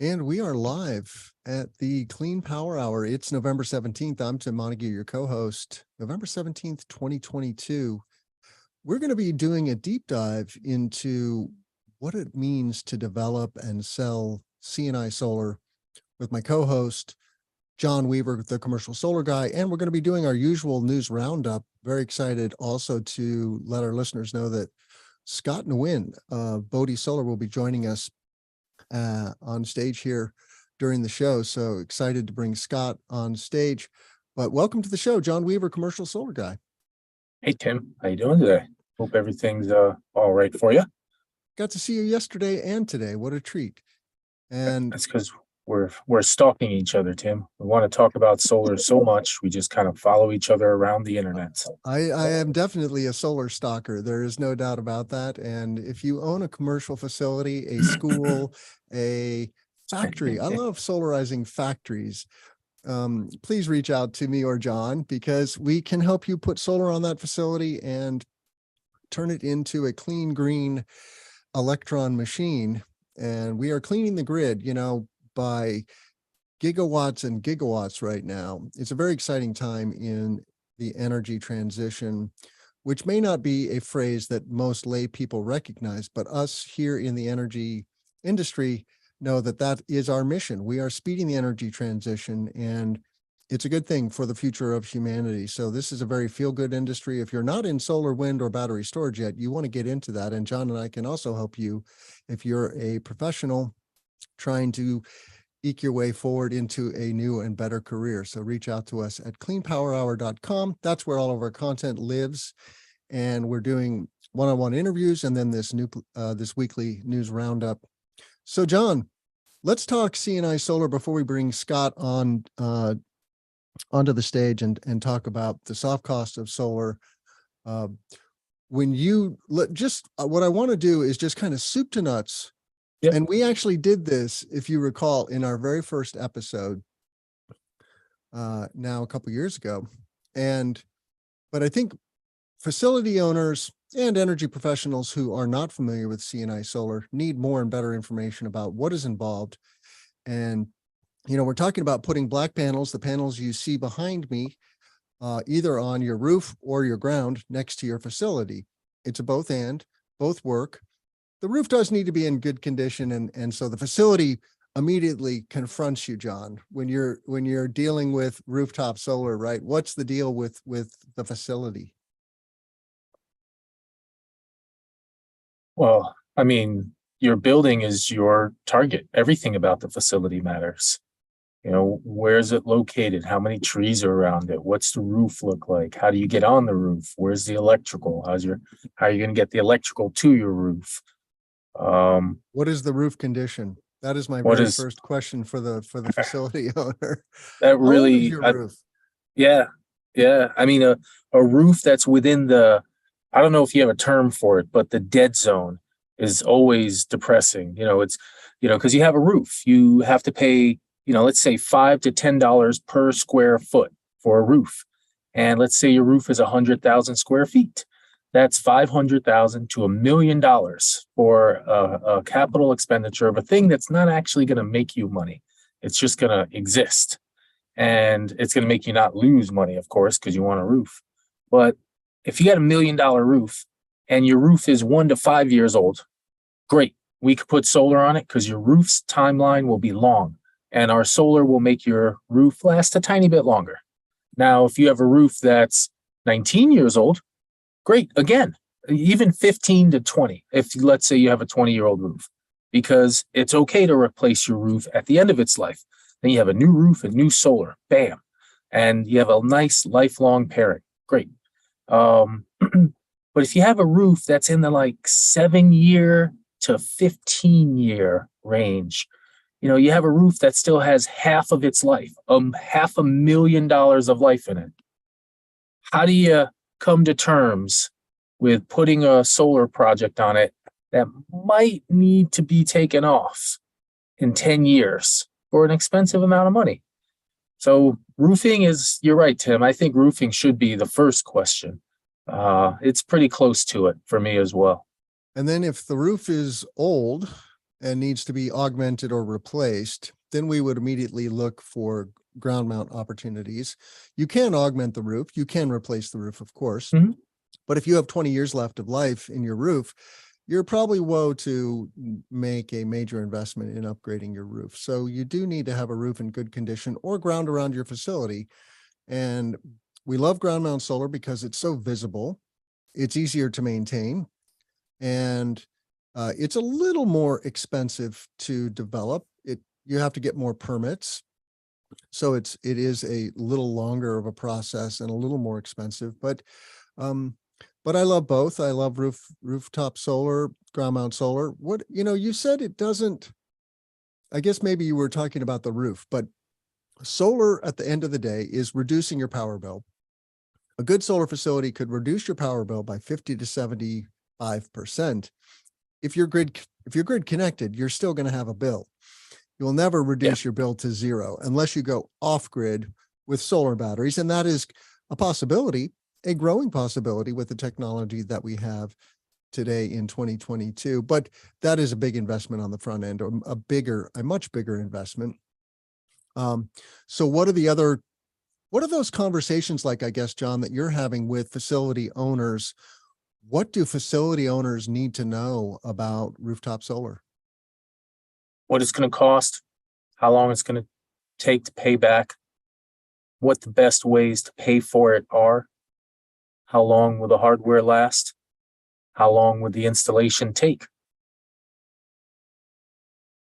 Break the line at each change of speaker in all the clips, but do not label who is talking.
And we are live at the Clean Power Hour. It's November 17th. I'm Tim Montague, your co-host. November 17th, 2022. We're going to be doing a deep dive into what it means to develop and sell C&I solar with my co-host, John Weaver, the commercial solar guy. And we're going to be doing our usual news roundup. Very excited also to let our listeners know that Scott Nguyen of Bodhi Solar will be joining us on stage here during the show. So excited to bring Scott on stage. But welcome to the show, John Weaver, commercial solar guy.
Hey, Tim. How you doing today? Hope everything's all right for you.
Got to see you yesterday and today. What a treat. And
that's because we're stalking each other, Tim. We want to talk about solar so much. We just kind of follow each other around the internet.
I am definitely a solar stalker. There is no doubt about that. And if you own a commercial facility, a school, a factory, I love solarizing factories. Please reach out to me or John, because we can help you put solar on that facility and turn it into a clean, green electron machine. And we are cleaning the grid, by gigawatts and gigawatts right now. It's a very exciting time in the energy transition, which may not be a phrase that most lay people recognize, but us here in the energy industry know that that is our mission. We are speeding the energy transition, and it's a good thing for the future of humanity. So this is a very feel-good industry. If you're not in solar, wind, or battery storage yet, you want to get into that. And John and I can also help you if you're a professional trying to eke your way forward into a new and better career. So reach out to us at cleanpowerhour.com. That's where all of our content lives. And we're doing one-on-one interviews and then this weekly news roundup. So John, let's talk C&I solar before we bring Scott on onto the stage and talk about the soft cost of solar. When you what I want to do is just kind of soup to nuts. Yep. And we actually did this, if you recall, in our very first episode now a couple years ago. But I think facility owners and energy professionals who are not familiar with C&I solar need more and better information about what is involved. And, we're talking about putting black panels, the panels you see behind me, either on your roof or your ground next to your facility. It's a both work. The roof does need to be in good condition. And so the facility immediately confronts you, John, when you're dealing with rooftop solar, right? What's the deal with the facility?
Well, I mean, your building is your target. Everything about the facility matters. Where is it located? How many trees are around it? What's the roof look like? How do you get on the roof? Where's the electrical? How are you going to get the electrical to your roof?
What is the roof condition? That is my very first question for the facility owner.
That really,
your roof?
Yeah. I mean, a roof that's within I don't know if you have a term for it, but the dead zone is always depressing. It's, because you have a roof, you have to pay, let's say $5 to $10 per square foot for a roof. And let's say your roof is 100,000 square feet. That's $500,000 to $1 million for a capital expenditure of a thing that's not actually going to make you money. It's just going to exist. And it's going to make you not lose money, of course, because you want a roof. But if you got $1 million roof and your roof is 1 to 5 years old, great. We could put solar on it because your roof's timeline will be long. And our solar will make your roof last a tiny bit longer. Now, if you have a roof that's 19 years old, great. Again, even 15 to 20, if let's say you have a 20-year-old roof, because it's okay to replace your roof at the end of its life. Then you have a new roof and new solar, bam. And you have a nice lifelong pairing, great. But if you have a roof that's in the 7-year to 15-year range, you have a roof that still has half of its life, $500,000 of life in it. How do you come to terms with putting a solar project on it that might need to be taken off in 10 years for an expensive amount of money? So roofing you're right, Tim. I think roofing should be the first question. It's pretty close to it for me as well.
And then if the roof is old, and needs to be augmented or replaced, then we would immediately look for ground mount opportunities. You can augment the roof. You can replace the roof, of course.
Mhm.
But if you have 20 years left of life in your roof, you're probably woe to make a major investment in upgrading your roof. So you do need to have a roof in good condition or ground around your facility. And we love ground mount solar because it's so visible. It's easier to maintain, and it's a little more expensive to develop. You have to get more permits. So it is a little longer of a process and a little more expensive, but I love both. I love rooftop solar, ground mount solar. What, you said it doesn't, I guess maybe you were talking about the roof, but solar at the end of the day is reducing your power bill. A good solar facility could reduce your power bill by 50 to 75%. If you're grid connected, you're still going to have a bill. You'll never reduce your bill to zero unless you go off grid with solar batteries. And that is a possibility, a growing possibility with the technology that we have today in 2022. But that is a big investment on the front end, or a much bigger investment. So what are those conversations like, I guess, John, that you're having with facility owners? What do facility owners need to know about rooftop solar?
What it's going to cost, how long it's going to take to pay back, what the best ways to pay for it are, how long will the hardware last, how long would the installation take?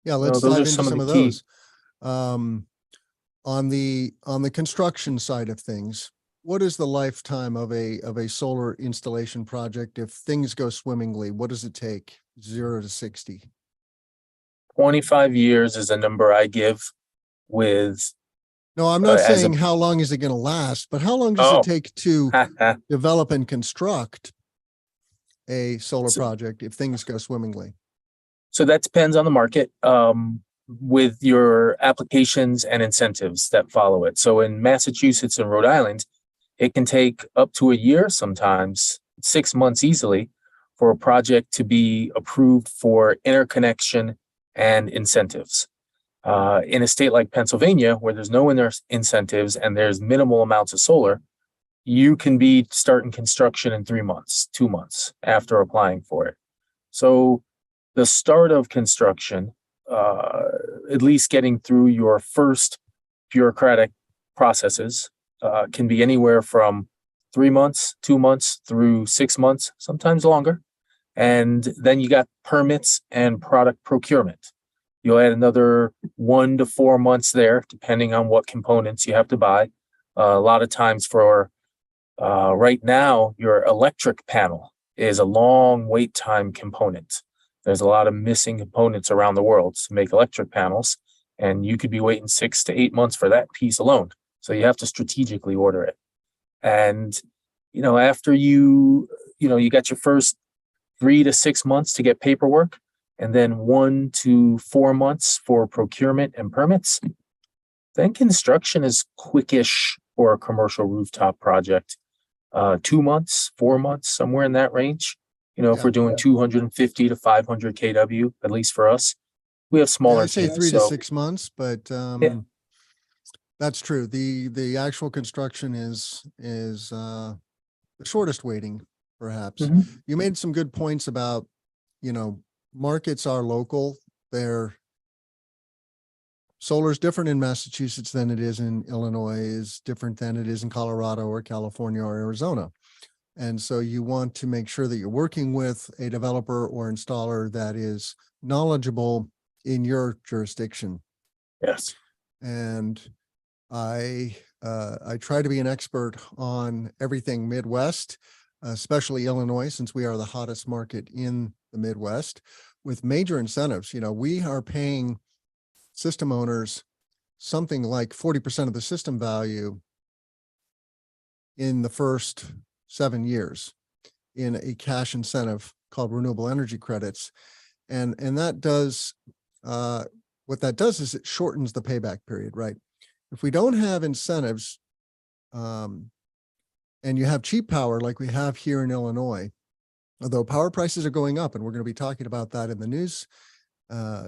Yeah, let's
those
dive
are
into
some of
some
the
of
key.
those. On the construction side of things, what is the lifetime of a solar installation project? If things go swimmingly, what does it take? 0 to 60?
25 years is a number I give with
No, I'm not
as a
saying how long is it going to last, but how long does it take to
so
develop and construct a solar project if things go swimmingly?
that depends on the market, with your applications and incentives that follow it. So in Massachusetts and Rhode Island, it can take up to a year, sometimes 6 months easily, for a project to be approved for interconnection and incentives. In a state like Pennsylvania, where there's no incentives and there's minimal amounts of solar, you can be starting construction in 3 months, 2 months after applying for it. So the start of construction, at least getting through your first bureaucratic processes, can be anywhere from 3 months, 2 months through 6 months, sometimes longer. And then you got permits and product procurement. You'll add another 1 to 4 months there, depending on what components you have to buy. A lot of times for right now, your electric panel is a long wait time component. There's a lot of missing components around the world to make electric panels, and you could be waiting 6 to 8 months for that piece alone. So you have to strategically order it. And, after you got your first 3 to 6 months to get paperwork, and then 1 to 4 months for procurement and permits, then construction is quickish for a commercial rooftop project. 2 months, 4 months, somewhere in that range. If we're doing 250 to 500 kW, at least for us, we have
Yeah,
smaller
I say
teams.
3 to 6 months, but
Yeah.
that's true. The actual construction is the shortest waiting, perhaps.
Mhm.
You made some good points about, markets are local. Solar is different in Massachusetts than it is in Illinois, is different than it is in Colorado or California or Arizona. And so you want to make sure that you're working with a developer or installer that is knowledgeable in your jurisdiction.
Yes.
And I try to be an expert on everything Midwest, especially Illinois, since we are the hottest market in the Midwest, with major incentives. We are paying system owners something like 40% of the system value in the first 7 years in a cash incentive called renewable energy credits. And that does, what that does is it shortens the payback period, right? If we don't have incentives, and you have cheap power like we have here in Illinois, although power prices are going up, and we're going to be talking about that in the news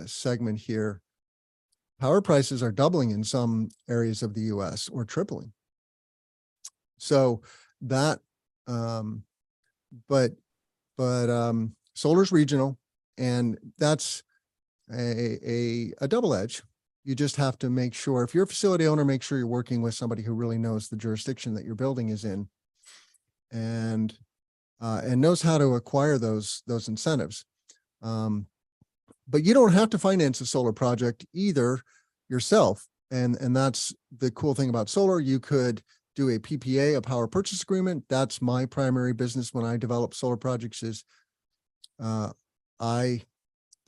segment here, power prices are doubling in some areas of the US or tripling. So that, but solar's regional, and that's a double edge. You just have to make sure, if you're a facility owner, make sure you're working with somebody who really knows the jurisdiction that your building is in, and knows how to acquire those incentives. But you don't have to finance a solar project either yourself. And that's the cool thing about solar. You could do a PPA, a power purchase agreement. That's my primary business when I develop solar projects is the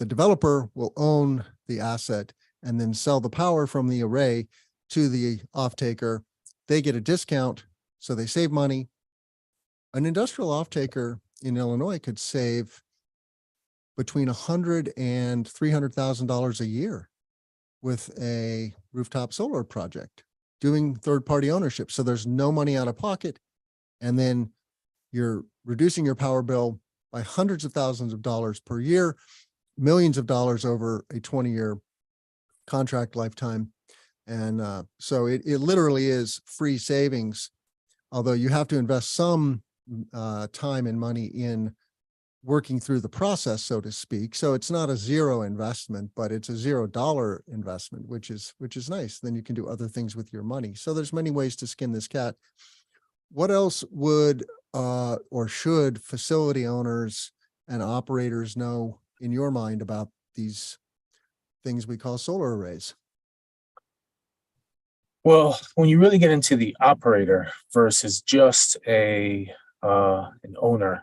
developer will own the asset and then sell the power from the array to the off-taker. They get a discount, so they save money. An industrial off-taker in Illinois could save between $100,000 and $300,000 a year with a rooftop solar project doing third-party ownership. So there's no money out of pocket. And then you're reducing your power bill by hundreds of thousands of dollars per year, millions of dollars over a 20-year contract lifetime. And so it literally is free savings, although you have to invest some time and money in working through the process, so to speak. So it's not a zero investment, but it's a $0 investment, which is nice. Then you can do other things with your money. So there's many ways to skin this cat. What else would or should facility owners and operators know in your mind about these things we call solar arrays?
Well, when you really get into the operator versus just an owner,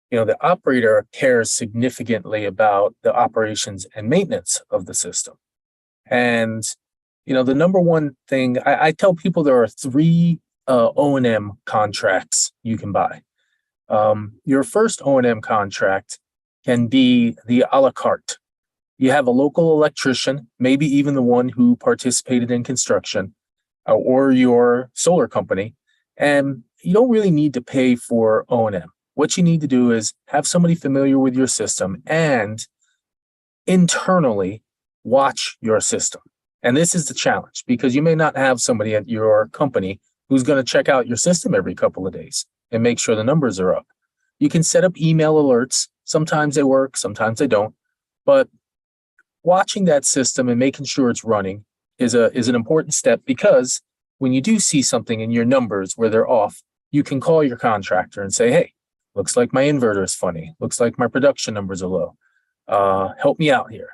the operator cares significantly about the operations and maintenance of the system. And, the number one thing I tell people, there are 3 O&M contracts you can buy. Your first O&M contract can be the a la carte. You have a local electrician, maybe even the one who participated in construction, or your solar company, and you don't really need to pay for O&M. What you need to do is have somebody familiar with your system and internally watch your system. And this is the challenge, because you may not have somebody at your company who's going to check out your system every couple of days and make sure the numbers are up. You can set up email alerts. Sometimes they work, sometimes they don't. But watching that system and making sure it's running is an important step, because when you do see something in your numbers where they're off, you can call your contractor and say, hey, looks like my inverter is funny. Looks like my production numbers are low. Help me out here.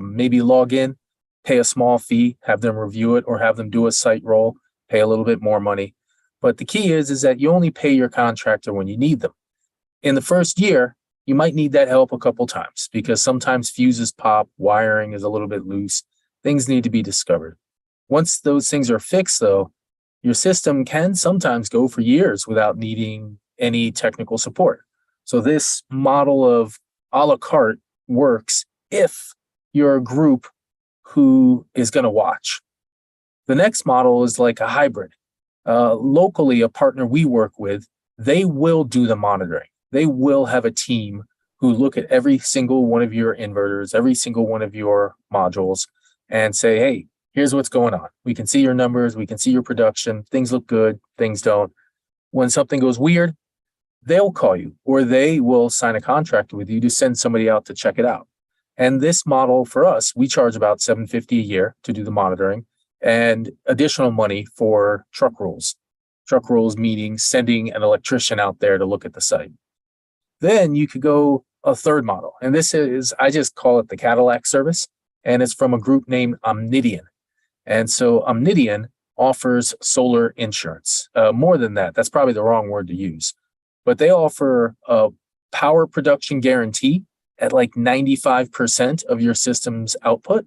Maybe log in, pay a small fee, have them review it, or have them do a site roll, pay a little bit more money. But the key is that you only pay your contractor when you need them. In the first year, you might need that help a couple times, because sometimes fuses pop, wiring is a little bit loose, things need to be discovered. Once those things are fixed, though, your system can sometimes go for years without needing any technical support. So this model of a la carte works if you're a group who is going to watch. The next model is like a hybrid. Locally, a partner we work with, they will do the monitoring. They will have a team who look at every single one of your inverters, every single one of your modules, and say, hey, here's what's going on. We can see your numbers. We can see your production. Things look good. Things don't. When something goes weird, they'll call you, or they will sign a contract with you to send somebody out to check it out. And this model for us, we charge about $750 a year to do the monitoring, and additional money for truck rolls. Truck rolls meaning sending an electrician out there to look at the site. Then you could go a third model. And this is, I just call it the Cadillac service. And it's from a group named Omnidian. And so Omnidian offers solar insurance. More than that, that's probably the wrong word to use. But they offer a power production guarantee at like 95% of your system's output.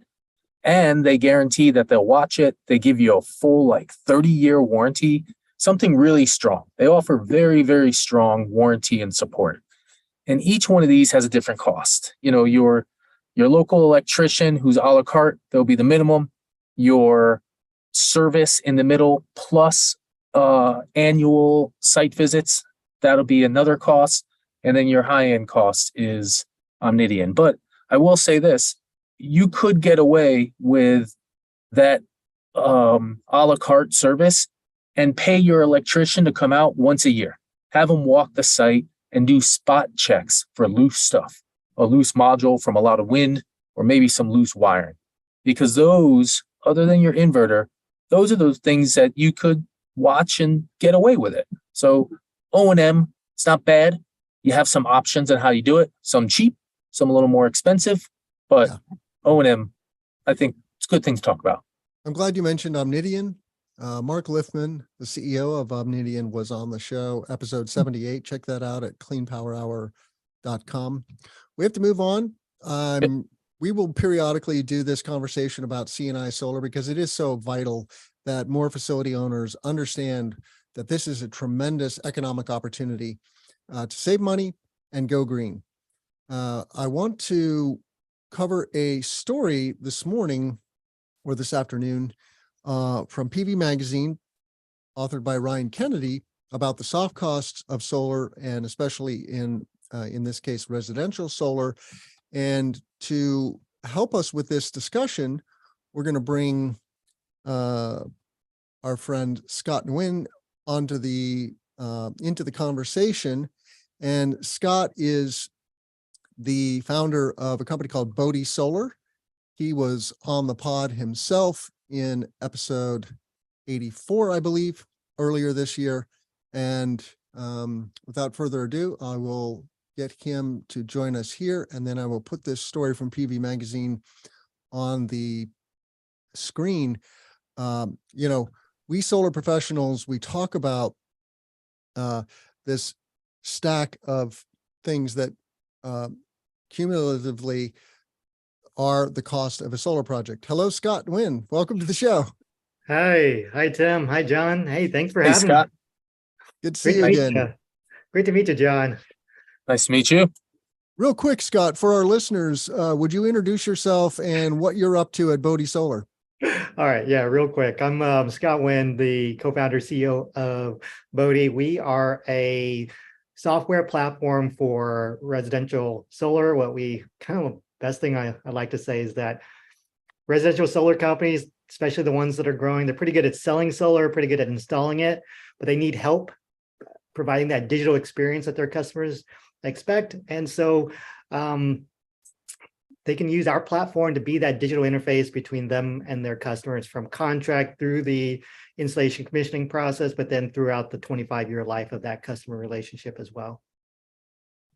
And they guarantee that they'll watch it. They give you a full 30-year warranty, something really strong. They offer very, very strong warranty and support. And each one of these has a different cost. Your local electrician who's a la carte, there'll be the minimum. Your service in the middle plus annual site visits, that'll be another cost. And then your high-end cost is Omnidian. But I will say this, you could get away with that a la carte service and pay your electrician to come out once a year. Have them walk the site and do spot checks for loose stuff, a loose module from a lot of wind, or maybe some loose wiring. Because those, other than your inverter, those are those things that you could watch and get away with it. So O&M, it's not bad. You have some options on how you do it. Some cheap, some a little more expensive, but
Yeah.
O&M, I think it's a good thing to talk about.
I'm glad you mentioned Omnidian. Mark Liffman, the CEO of Omnidian, was on the show, episode 78. Check that out at cleanpowerhour.com. We have to move on. We will periodically do this conversation about C&I solar because it is so vital that more facility owners understand that this is a tremendous economic opportunity to save money and go green. I want to cover a story this morning or this afternoon from PV Magazine, authored by Ryan Kennedy, about the soft costs of solar, and especially in this case, residential solar. And to help us with this discussion, we're going to bring our friend Scott Nguyen into the conversation. And Scott is the founder of a company called Bodhi Solar. He was on the pod himself in episode 84, I believe, earlier this year. And without further ado, I will get him to join us here, and then I will put this story from PV Magazine on the screen. We solar professionals, we talk about this stack of things that cumulatively are the cost of a solar project. Hello, Scott Nguyen. Welcome to the show.
Hi, Tim. Hi, John. Hey, thanks for
Hey,
having
Scott.
me.
Good to see you again.
Great to meet you, John.
Nice to meet you.
Real quick, Scott, for our listeners, would you introduce yourself and what you're up to at Bodhi Solar?
All right, yeah, real quick. I'm Scott Nguyen, the co-founder CEO of Bodhi. We are a software platform for residential solar. What we best thing I'd like to say is that residential solar companies, especially the ones that are growing, they're pretty good at selling solar, pretty good at installing it, but they need help providing that digital experience that their customers expect. And so they can use our platform to be that digital interface between them and their customers, from contract through the installation commissioning process, but then throughout the 25-year life of that customer relationship as well.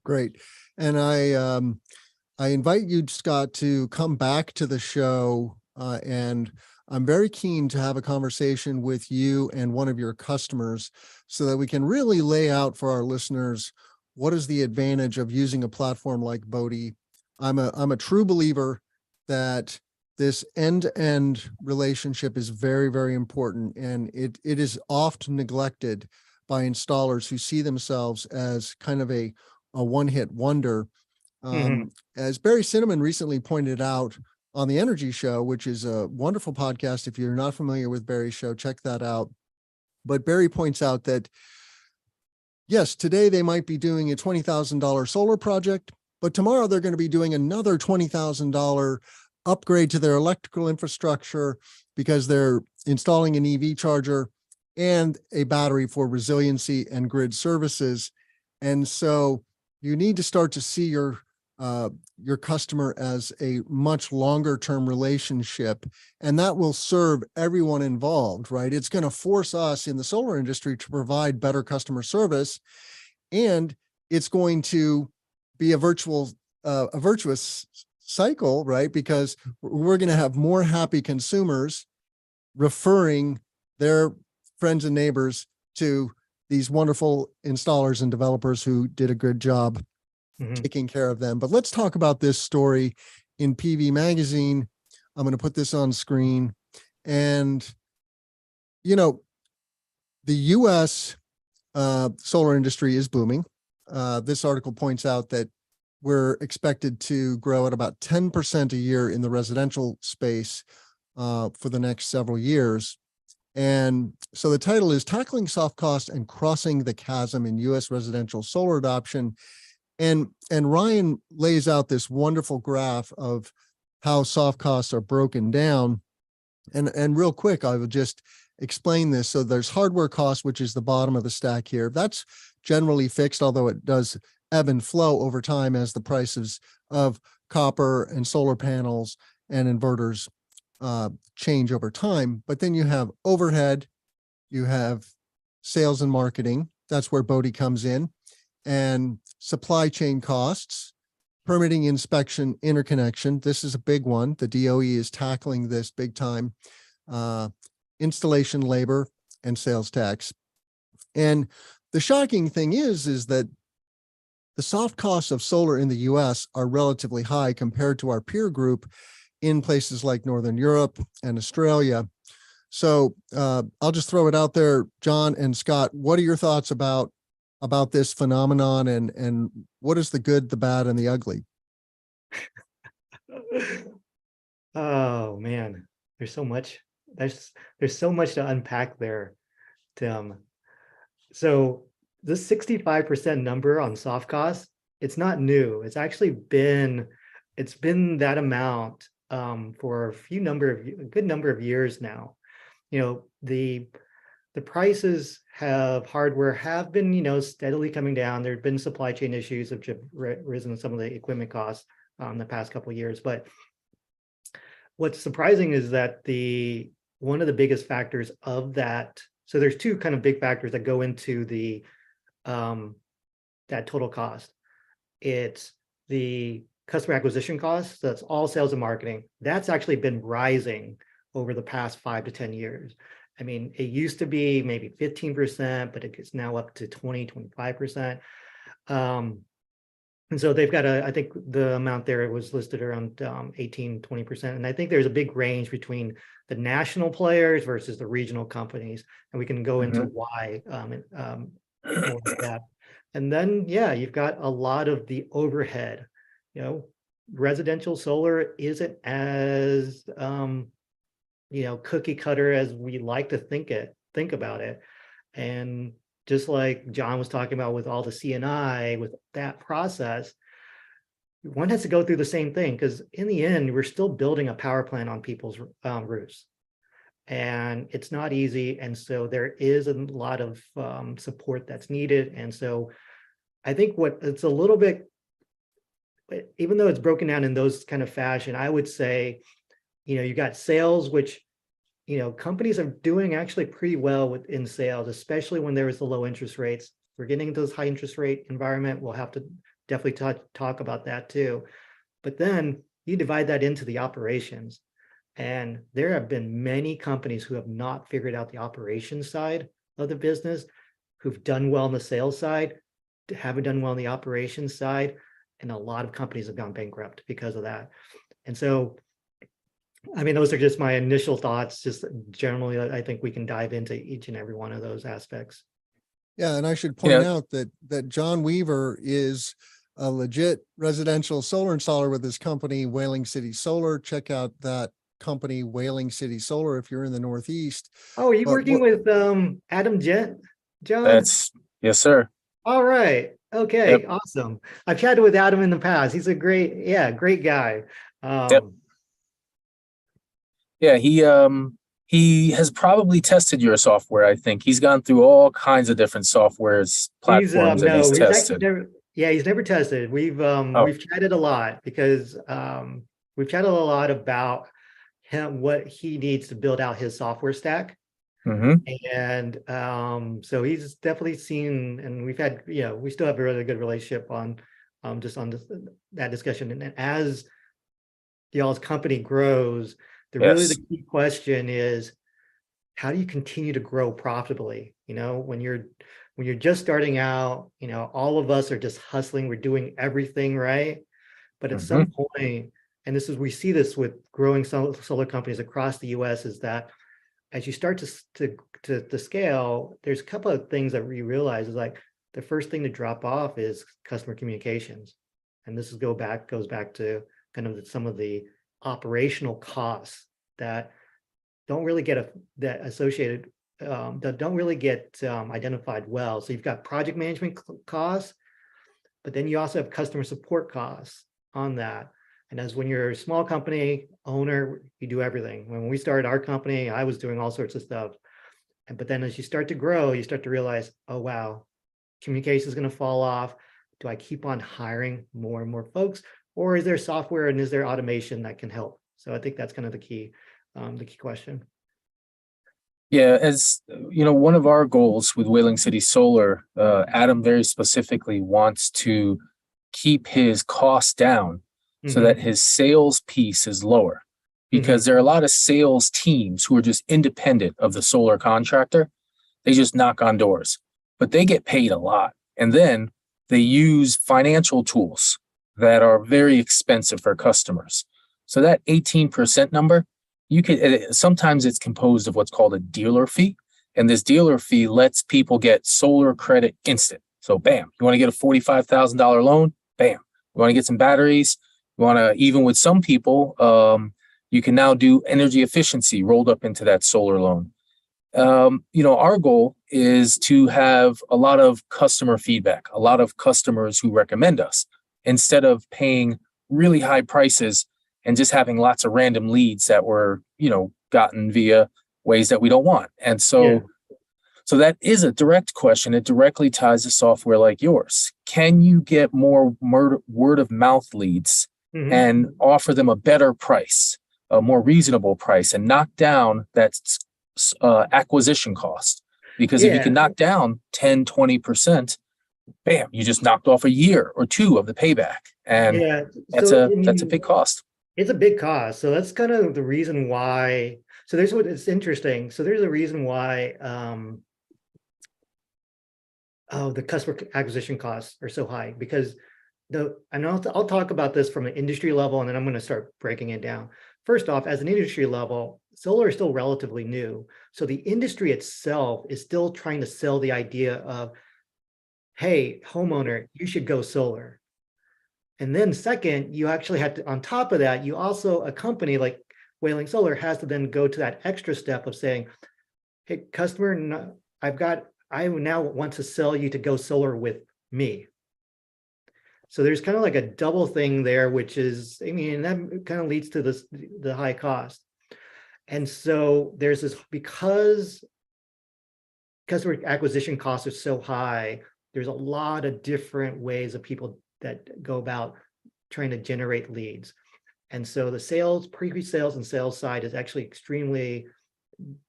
Great. And I invite you, Scott, to come back to the show, and I'm very keen to have a conversation with you and one of your customers so that we can really lay out for our listeners what is the advantage of using a platform like Bodhi. I'm a true believer that this end-to-end relationship is very, very important, and it is oft neglected by installers who see themselves as kind of a one-hit wonder. As Barry Cinnamon recently pointed out on the Energy Show, which is a wonderful podcast. If you're not familiar with Barry's show, check that out. But Barry points out that, yes, today they might be doing a $20,000 solar project, but tomorrow they're going to be doing another $20,000 upgrade to their electrical infrastructure because they're installing an EV charger and a battery for resiliency and grid services. And so you need to start to see your customer as a much longer term relationship, and that will serve everyone involved, right? It's going to force us in the solar industry to provide better customer service, and it's going to be a virtuous cycle, right? Because we're going to have more happy consumers referring their friends and neighbors to these wonderful installers and developers who did a good job taking care of them. But let's talk about this story in PV Magazine. I'm going to put this on screen. And, the U.S. Solar industry is booming. This article points out that we're expected to grow at about 10% a year in the residential space for the next several years. And so the title is Tackling Soft Cost and Crossing the Chasm in U.S. Residential Solar Adoption. And Ryan lays out this wonderful graph of how soft costs are broken down. And real quick, I will just explain this. So there's hardware costs, which is the bottom of the stack here. That's generally fixed, although it does ebb and flow over time as the prices of copper and solar panels and inverters change over time. But then you have overhead, you have sales and marketing. That's where Bodhi comes in, and supply chain costs, permitting, inspection, interconnection. This is a big one. The DOE is tackling this big time. Installation labor and sales tax. And the shocking thing is that the soft costs of solar in the US are relatively high compared to our peer group in places like Northern Europe and Australia. So I'll just throw it out there, John and Scott, what are your thoughts about this phenomenon, and what is the good, the bad, and the ugly?
Oh man, there's so much. There's so much to unpack there, Tim. So this 65% number on soft costs, it's not new. It's actually been that amount for a good number of years now. You know, the prices of hardware have been, you know, steadily coming down. There have been supply chain issues which have risen some of the equipment costs the past couple of years. But what's surprising is that one of the biggest factors of that, so there's two kind of big factors that go into that total cost. It's the customer acquisition cost. So that's all sales and marketing. That's actually been rising over the past 5 to 10 years. I mean, it used to be maybe 15%, but it's now up to 20, 25%. And so they've got I think the amount there, it was listed around 18, 20%. And I think there's a big range between the national players versus the regional companies. And we can go into why more of that. And then, yeah, you've got a lot of the overhead. You know, residential solar isn't as you know, cookie cutter as we like to think about it. And just like John was talking about with all the CNI, with that process, one has to go through the same thing, because in the end, we're still building a power plant on people's roofs. And it's not easy. And so there is a lot of support that's needed. And so I think it's a little bit, even though it's broken down in those kind of fashion, I would say, you know, you got sales, which, you know, companies are doing actually pretty well in sales, especially when there was the low interest rates. We're getting into this high interest rate environment. We'll have to definitely talk about that too. But then you divide that into the operations. And there have been many companies who have not figured out the operations side of the business, who've done well on the sales side, haven't done well on the operations side. And a lot of companies have gone bankrupt because of that. And so, I mean, those are just my initial thoughts. Just generally, I think we can dive into each and every one of those aspects.
Yeah, and I should point out that John Weaver is a legit residential solar installer with his company, Whaling City Solar. Check out that company, Whaling City Solar, if you're in the Northeast.
Oh, are you working with Adam Gent, John?
Yes, sir.
All right. Okay, yep. Awesome. I've chatted with Adam in the past. He's a great guy.
Yeah, he has probably tested your software. I think he's gone through all kinds of different softwares platforms he's tested.
He's never tested. We've chatted a lot because we've chatted a lot about him, what he needs to build out his software stack. And so he's definitely seen, and we've had, you know, we still have a really good relationship on just on that discussion. And as y'all's company grows, really the key question is, how do you continue to grow profitably? You know, when you're just starting out, you know, all of us are just hustling, we're doing everything right. But at some point, and we see this with growing solar companies across the US, is that as you start to scale, there's a couple of things that we realize is like the first thing to drop off is customer communications. And this goes back to kind of some of the operational costs that don't really get identified well. So you've got project management costs, but then you also have customer support costs on that. And as when you're a small company owner, you do everything. When we started our company, I was doing all sorts of stuff. But then as you start to grow, you start to realize, oh, wow, communication is going to fall off. Do I keep on hiring more and more folks? Or is there software and is there automation that can help? So I think that's kind of the key question.
Yeah, as you know, one of our goals with Whaling City Solar, Adam very specifically wants to keep his costs down so that his sales piece is lower, because there are a lot of sales teams who are just independent of the solar contractor. They just knock on doors, but they get paid a lot. And then they use financial tools that are very expensive for customers. So that 18% number, you could, sometimes it's composed of what's called a dealer fee. And this dealer fee lets people get solar credit instant. So bam, you want to get a $45,000 loan? Bam. You want to get some batteries? You want to, even with some people, you can now do energy efficiency rolled up into that solar loan. Our goal is to have a lot of customer feedback, a lot of customers who recommend us, instead of paying really high prices and just having lots of random leads that were, gotten via ways that we don't want. And so that is a direct question. It directly ties to software like yours. Can you get more word of mouth leads and offer them a better price, a more reasonable price, and knock down that acquisition cost? Because if you can knock down 10, 20%, bam, you just knocked off a year or two of the payback. And that's a big cost.
It's a big cost. So that's kind of the reason why. So there's what it's interesting. So there's a reason why the customer acquisition costs are so high, because I'll talk about this from an industry level, and then I'm going to start breaking it down. First off, as an industry level, solar is still relatively new. So the industry itself is still trying to sell the idea of, hey, homeowner, you should go solar. And then second, you actually have to, on top of that, you also, a company like Whaling Solar has to then go to that extra step of saying, hey, customer, I now want to sell you to go solar with me. So there's kind of like a double thing there, which is, that kind of leads to the high cost. And so there's this, because customer acquisition costs are so high, there's a lot of different ways of people that go about trying to generate leads. And so the sales, pre-sales and sales side is actually extremely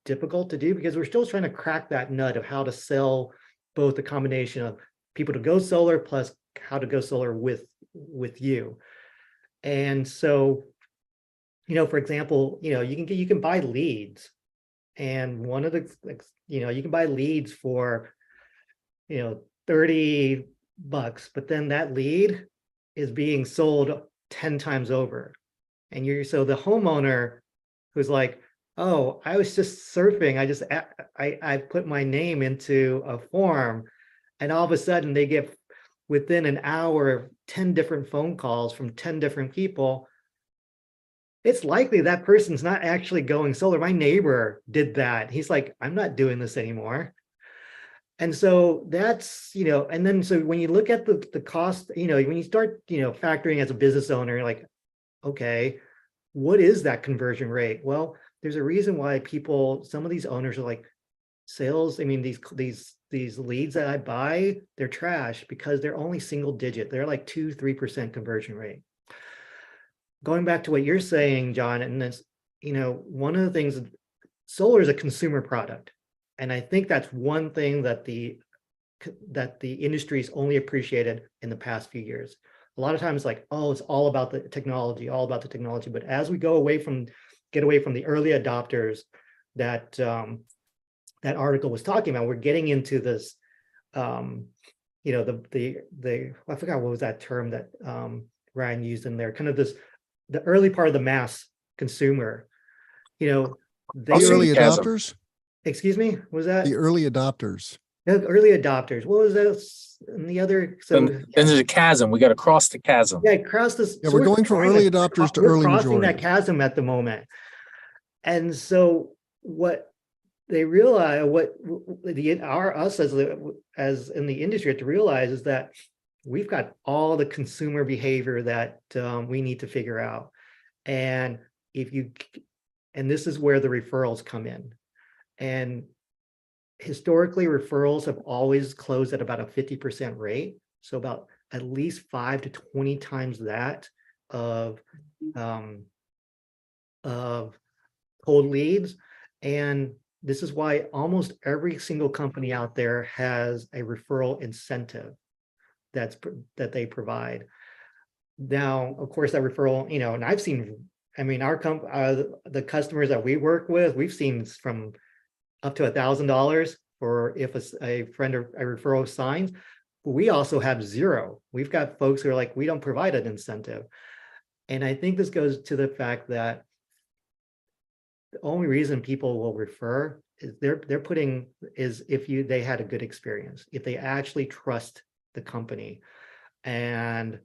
difficult to do, because we're still trying to crack that nut of how to sell both the combination of people to go solar plus how to go solar with you. And so, for example, you can buy leads, and one of the, you can buy leads for, $30, but then that lead is being sold 10 times over. And so the homeowner who's like, oh, I was just surfing. I put my name into a form, and all of a sudden they get, within an hour, 10 different phone calls from 10 different people. It's likely that person's not actually going solar. My neighbor did that. He's like, I'm not doing this anymore. And so that's, and then so when you look at the cost, when you start, factoring as a business owner, like, okay, what is that conversion rate? Well, there's a reason why some of these owners are like, sales, these leads that I buy, they're trash, because they're only single digit. They're like 2-3% conversion rate. Going back to what you're saying, John, and that's, one of the things, solar is a consumer product. And I think that's one thing that the industry's only appreciated in the past few years. A lot of times, like, oh, it's all about the technology, all about the technology. But as we get away from the early adopters that that article was talking about, we're getting into this, I forgot what was that term that Ryan used in there, kind of the early part of the mass consumer,
the early adopters.
Excuse me, what was that?
The early adopters.
The early adopters. What was that? And the other. So
then there's a chasm. We got to cross the chasm.
Yeah, cross this.
Yeah, so we're going from early adopters to early majority.
We're crossing that chasm at the moment. And so what they realize, us as in the industry have to realize, is that we've got all the consumer behavior that we need to figure out. And and this is where the referrals come in. And historically, referrals have always closed at about a 50% rate. So about at least 5 to 20 times that of cold leads. And this is why almost every single company out there has a referral incentive that they provide. Now, of course, that referral, and I've seen, I mean, the customers that we work with, we've seen from up to $1,000 for if a friend or a referral signs. But we also have zero. We've got folks who are like, we don't provide an incentive. And I think this goes to the fact that the only reason people will refer is if they had a good experience, if they actually trust the company. And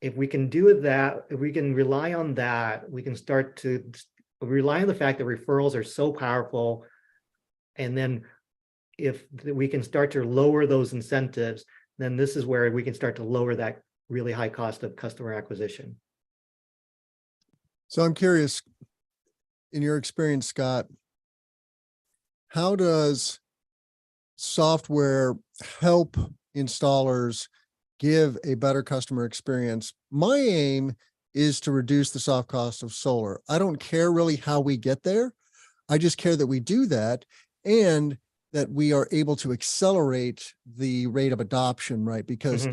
if we can do that, if we can rely on that, we can start to rely on the fact that referrals are so powerful. And then if we can start to lower those incentives, then this is where we can start to lower that really high cost of customer acquisition.
So I'm curious, in your experience, Scott, how does software help installers give a better customer experience? My aim is to reduce the soft cost of solar. I don't care really how we get there. I just care that we do that and that we are able to accelerate the rate of adoption, right? Because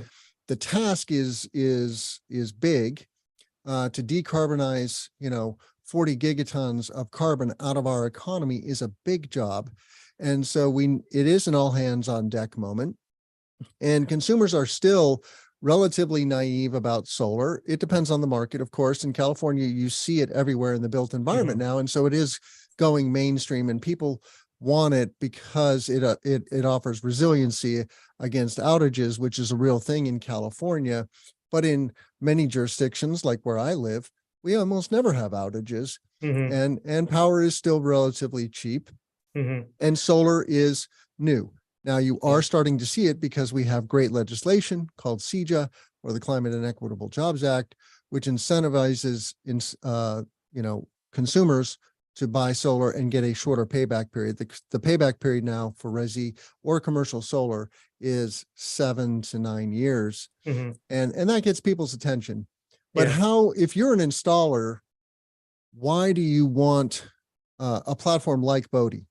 the task is big. To decarbonize, 40 gigatons of carbon out of our economy is a big job. And so it is an all hands on deck moment. And consumers are still relatively naive about solar. It depends on the market, of course. In California, you see it everywhere in the built environment now. And so it is going mainstream, and people want it because it offers resiliency against outages, which is a real thing in California. But in many jurisdictions, like where I live, we almost never have outages, and power is still relatively cheap, and solar is new. Now you are starting to see it because we have great legislation called CEJA, or the Climate and Equitable Jobs Act, which incentivizes consumers to buy solar and get a shorter payback period. The payback period now for resi or commercial solar is 7 to 9 years, and that gets people's attention. But if you're an installer, why do you want a platform like Bodhi?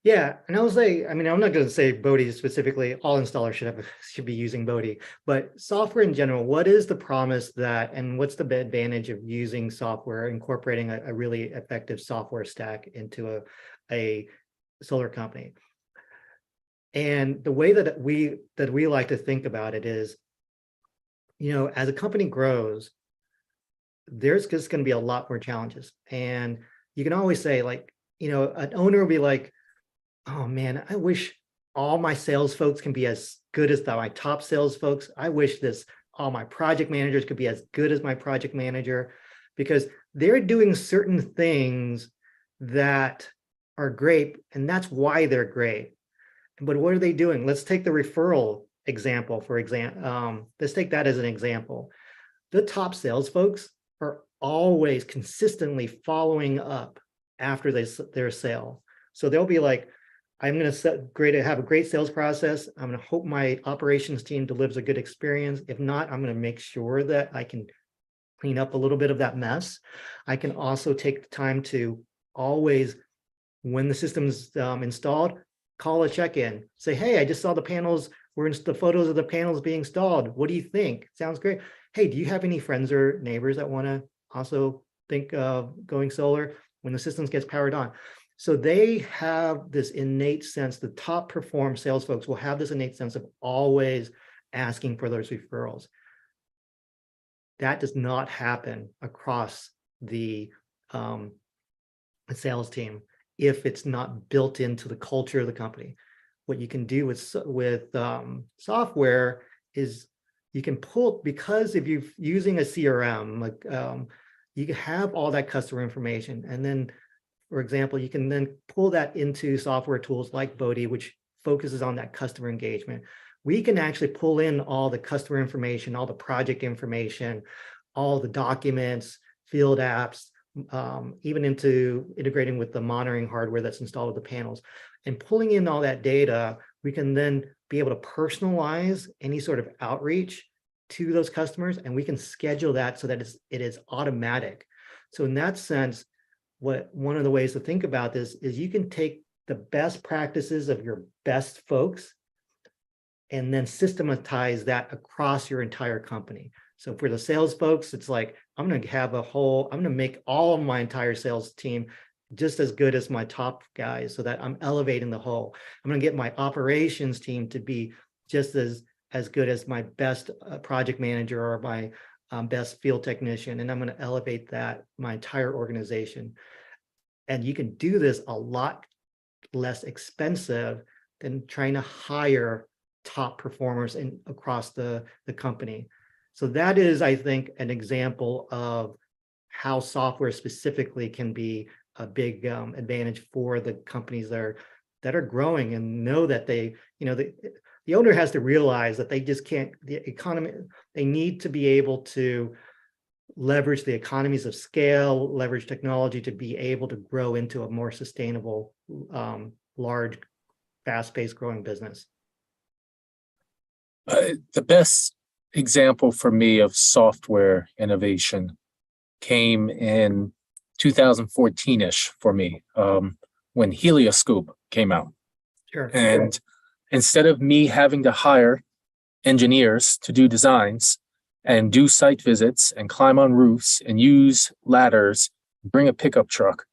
Yeah, and I was like, I'm not going to say Bodhi specifically. All installers should be using Bodhi, but software in general. What is the promise and what's the advantage of using software, incorporating a really effective software stack into a solar company? And the way that we like to think about it is, as a company grows, there's just going to be a lot more challenges, and you can always say, like, an owner will be like, oh man, I wish all my sales folks can be as good as my top sales folks. I wish all my project managers could be as good as my project manager, because they're doing certain things that are great, and that's why they're great. But what are they doing? Let's take the referral example, for example. Let's take that as an example. The top sales folks are always consistently following up after their sale. So they'll be like, I'm going to have a great sales process. I'm going to hope my operations team delivers a good experience. If not, I'm going to make sure that I can clean up a little bit of that mess. I can also take the time to always, when the system's installed, call a check-in. Say, hey, I just saw the photos of the panels being installed. What do you think? Sounds great. Hey, do you have any friends or neighbors that want to also think of going solar when the system gets powered on? So they have this innate sense, the top perform sales folks will have this innate sense of always asking for those referrals. That does not happen across the sales team if it's not built into the culture of the company. What you can do with software is you can pull, because if you're using a CRM, you can have all that customer information, and then, for example, you can then pull that into software tools like Bodhi, which focuses on that customer engagement, we can actually pull in all the customer information, all the project information, all the documents, field apps, even into integrating with the monitoring hardware that's installed with the panels. And pulling in all that data, we can then be able to personalize any sort of outreach to those customers, and we can schedule that so that it is automatic. So in that sense, one of the ways to think about this is you can take the best practices of your best folks and then systematize that across your entire company. So for the sales folks, it's like, I'm going to make all of my entire sales team just as good as my top guys so that I'm elevating the whole. I'm going to get my operations team to be just as good as my best project manager or my best field technician. And I'm going to elevate my entire organization. And you can do this a lot less expensive than trying to hire top performers across the company. So that is, I think, an example of how software specifically can be a big advantage for the companies that are growing and know that the owner has to realize that they just can't, the economy, they need to be able to leverage the economies of scale, leverage technology to be able to grow into a more sustainable, large, fast-paced growing business.
The best example for me of software innovation came in 2014-ish for me, when Helioscope came out.
Sure.
And instead of me having to hire engineers to do designs and do site visits and climb on roofs and use ladders, bring a pickup truck,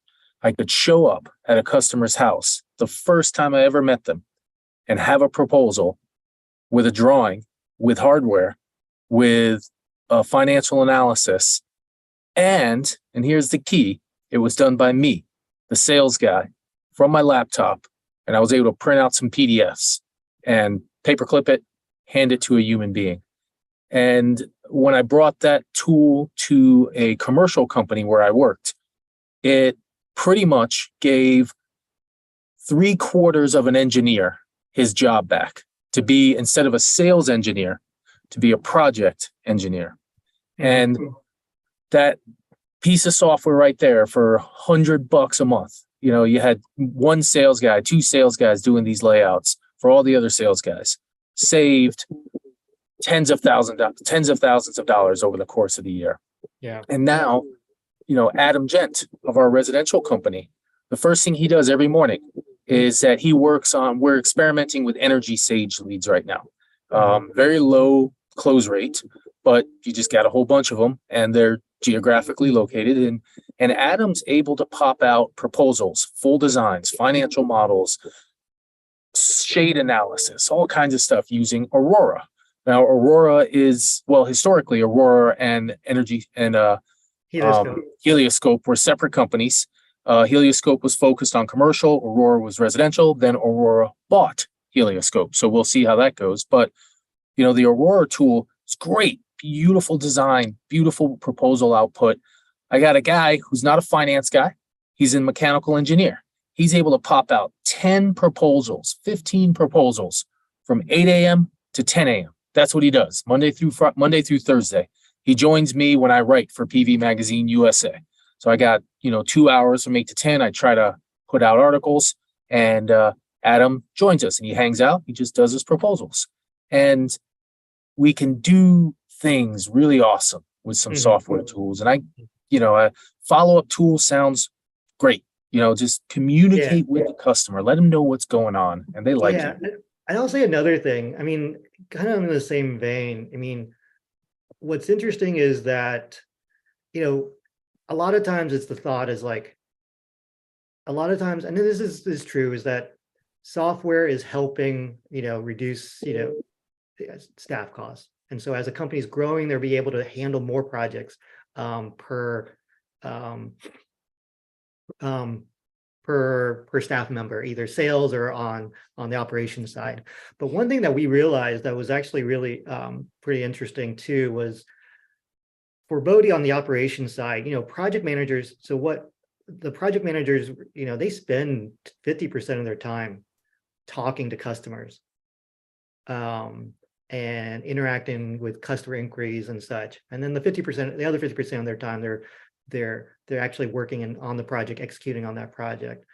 I could show up at a customer's house the first time I ever met them and have a proposal with a drawing, with hardware, with a financial analysis. And here's the key, it was done by me, the sales guy, from my laptop. And I was able to print out some PDFs and paperclip it, hand it to a human being. And when I brought that tool to a commercial company where I worked, it pretty much gave 3/4 of an engineer his job back to be, instead of a sales engineer, to be a project engineer. And that piece of software right there for $100 a month, you had one sales guy, two sales guys doing these layouts for all the other sales guys, saved tens of thousands of dollars over the course of the year.
Yeah.
And now, Adam Gent of our residential company, the first thing he does every morning is that we're experimenting with energy sage leads right now. Very low close rate, but you just got a whole bunch of them and they're geographically located. And Adam's able to pop out proposals, full designs, financial models, shade analysis, all kinds of stuff using Aurora. Now, Aurora is, historically, Aurora and Energy and Helioscope were separate companies. Helioscope was focused on commercial, Aurora was residential, then Aurora bought Helioscope. So we'll see how that goes. But, the Aurora tool is great, beautiful design, beautiful proposal output. I got a guy who's not a finance guy. He's a mechanical engineer. He's able to pop out 10 proposals, 15 proposals from 8 a.m. to 10 a.m. That's what he does, Monday through Thursday. He joins me when I write for PV Magazine USA. So I got, 2 hours from 8 to 10. I try to put out articles, and Adam joins us and he hangs out. He just does his proposals. And we can do things really awesome with some software tools. And a follow-up tool sounds great. Just communicate with the customer, let them know what's going on, and they like it.
And I'll say another thing. Kind of in the same vein. What's interesting is that, a lot of times it's the thought is like, a lot of times, and this is true, is that software is helping, reduce, staff costs. And so as a company is growing, they'll be able to handle more projects per staff member, either sales or on the operations side. But one thing that we realized that was actually really pretty interesting too was for Bodie on the operations side, project managers. So what the project managers, they spend 50% of their time talking to customers. and interacting with customer inquiries and such. And then the other 50% of their time, they're actually working on the project, executing on that project.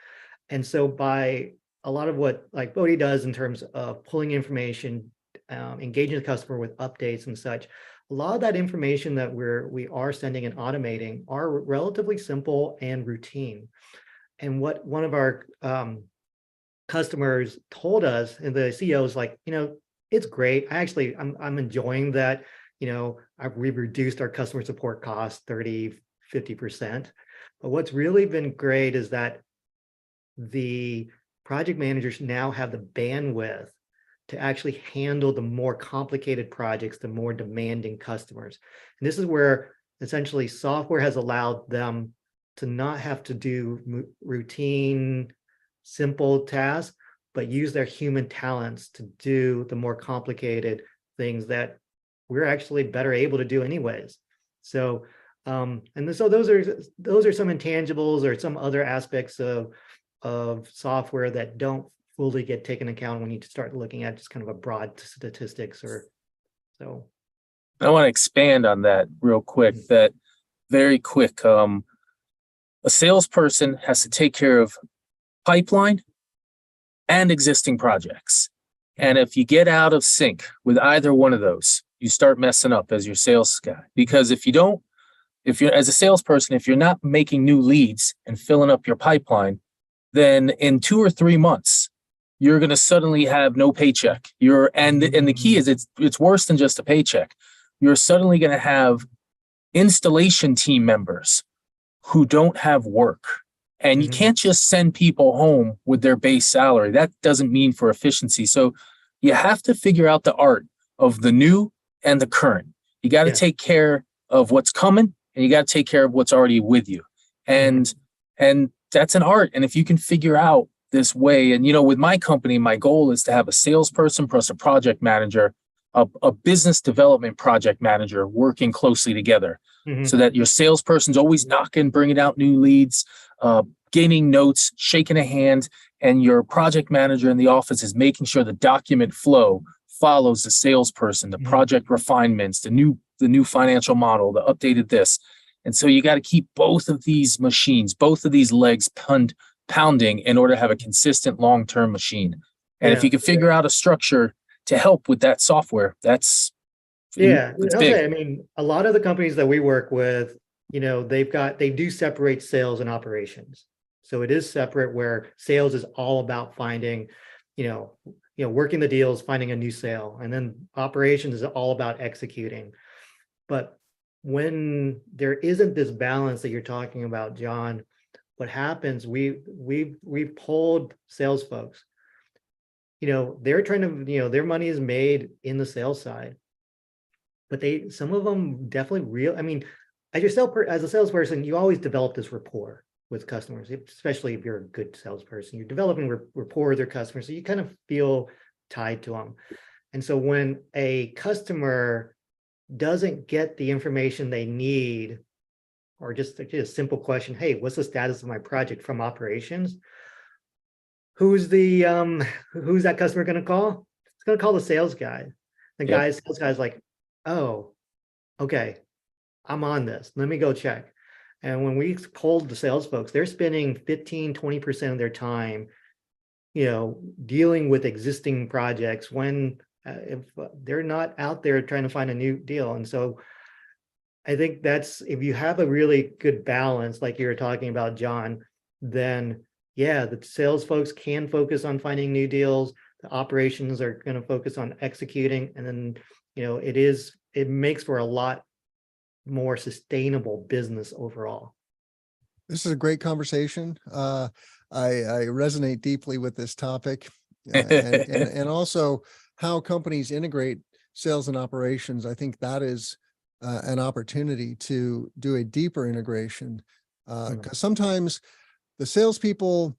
And so by a lot of what like Bodhi does in terms of pulling information, engaging the customer with updates and such, a lot of that information that we are sending and automating are relatively simple and routine. And what one of our customers told us, and the CEO is like, it's great. I'm enjoying that. We've reduced our customer support costs 30-50%. But what's really been great is that the project managers now have the bandwidth to actually handle the more complicated projects, the more demanding customers. And this is where essentially software has allowed them to not have to do routine, simple tasks, but use their human talents to do the more complicated things that we're actually better able to do anyways. So, so those are some intangibles or some other aspects of software that don't fully get taken account when you start looking at just kind of a broad statistics or so.
I want to expand on that real quick, that very quick. A salesperson has to take care of pipeline and existing projects. And if you get out of sync with either one of those, you start messing up as your sales guy. Because if you're as a salesperson, if you're not making new leads and filling up your pipeline, then in 2 or 3 months, you're going to suddenly have no paycheck. And the key is it's worse than just a paycheck. You're suddenly going to have installation team members who don't have work. And you can't just send people home with their base salary. That doesn't mean for efficiency. So you have to figure out the art of the new and the current. You got to take care of what's coming, and you got to take care of what's already with you. And that's an art. And if you can figure out this way, and with my company, my goal is to have a salesperson plus a project manager, a business development project manager working closely together, so that your salesperson's always knocking, bringing out new leads, gaining notes, shaking a hand, and your project manager in the office is making sure the document flow follows the salesperson, the project refinements, the new financial model, the updated this. And so you got to keep both of these machines, both of these legs pounding in order to have a consistent long-term machine. And if you can figure out a structure to help with that software, it's big.
I mean, a lot of the companies that we work with, they do separate sales and operations. So it is separate, where sales is all about finding, working the deals, finding a new sale. And then operations is all about executing. But when there isn't this balance that you're talking about, John, what happens, we've pulled sales folks, they're trying to, their money is made in the sales side, but some of them definitely as a salesperson, you always develop this rapport with customers, especially if you're a good salesperson. You're developing rapport with your customers, so you kind of feel tied to them. And so when a customer doesn't get the information they need, or just a simple question, hey, what's the status of my project, from operations, who's that customer going to call? It's going to call the sales guy. Sales guy's like, oh, okay, I'm on this. Let me go check. And when we polled the sales folks, they're spending 15-20% of their time, dealing with existing projects when if they're not out there trying to find a new deal. And so I think if you have a really good balance, like you were talking about, John, then the sales folks can focus on finding new deals. The operations are going to focus on executing. And then, it makes for a lot more sustainable business overall.
This is a great conversation. I resonate deeply with this topic, and also how companies integrate sales and operations. I think that is an opportunity to do a deeper integration, because sometimes the salespeople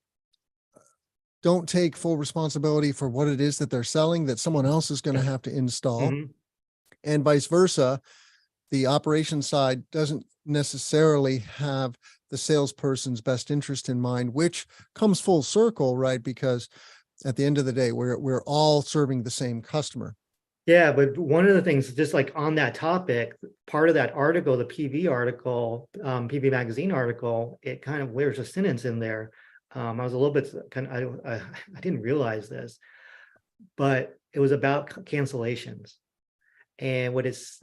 don't take full responsibility for what it is that they're selling, that someone else is going to have to install, and vice versa. The operations side doesn't necessarily have the salesperson's best interest in mind, which comes full circle, right? Because At the end of the day, we're all serving the same customer.
Yeah, but one of the things, just like on that topic, part of that article, the PV article, PV magazine article, it kind of, there's a sentence in there. I was a little bit I didn't realize this, but it was about cancellations. And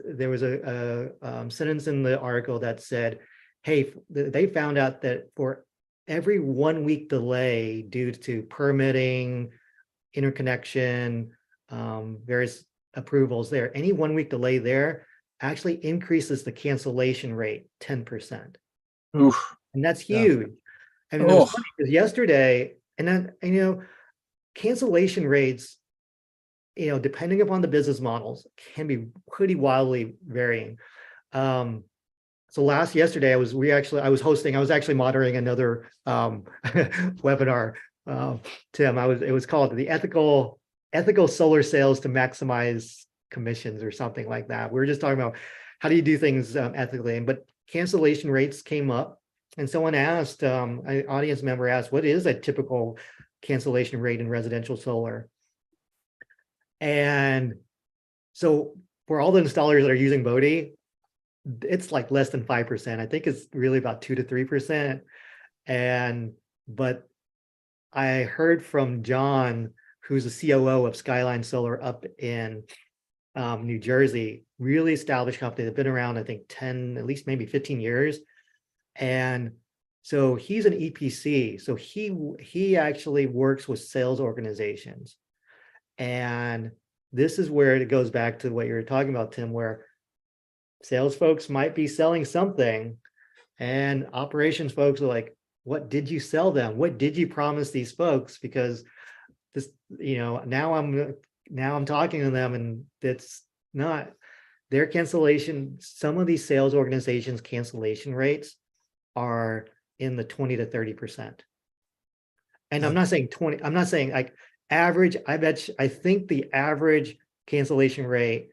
there was a sentence in the article that said, hey, they found out that for every 1 week delay due to permitting, interconnection, various approvals there, any 1 week delay there actually increases the cancellation rate 10%.
Oof.
And that's
Yeah.
huge. And it was funny because yesterday, and then, cancellation rates, depending upon the business models, can be pretty wildly varying. So yesterday I was actually moderating another webinar. Tim, it was called the ethical solar sales to maximize commissions or something like that. We were just talking about how do you do things ethically, but cancellation rates came up, and someone asked, an audience member asked, what is a typical cancellation rate in residential solar? And so for all the installers that are using Bodhi, it's like less than 5%. I think it's really about 2 to 3%. But I heard from John, who's the COO of Skyline Solar up in New Jersey, really established company. They've been around, I think 10, at least maybe 15 years. And so he's an EPC. So he actually works with sales organizations. And this is where it goes back to what you were talking about, Tim, where sales folks might be selling something and operations folks are like, what did you sell them? What did you promise these folks? Because this, now I'm talking to them, and it's not their cancellation. Some of these sales organizations' cancellation rates are in the 20 to 30%. And
Yeah.
I'm not saying 20, I'm not saying like average. I think the average cancellation rate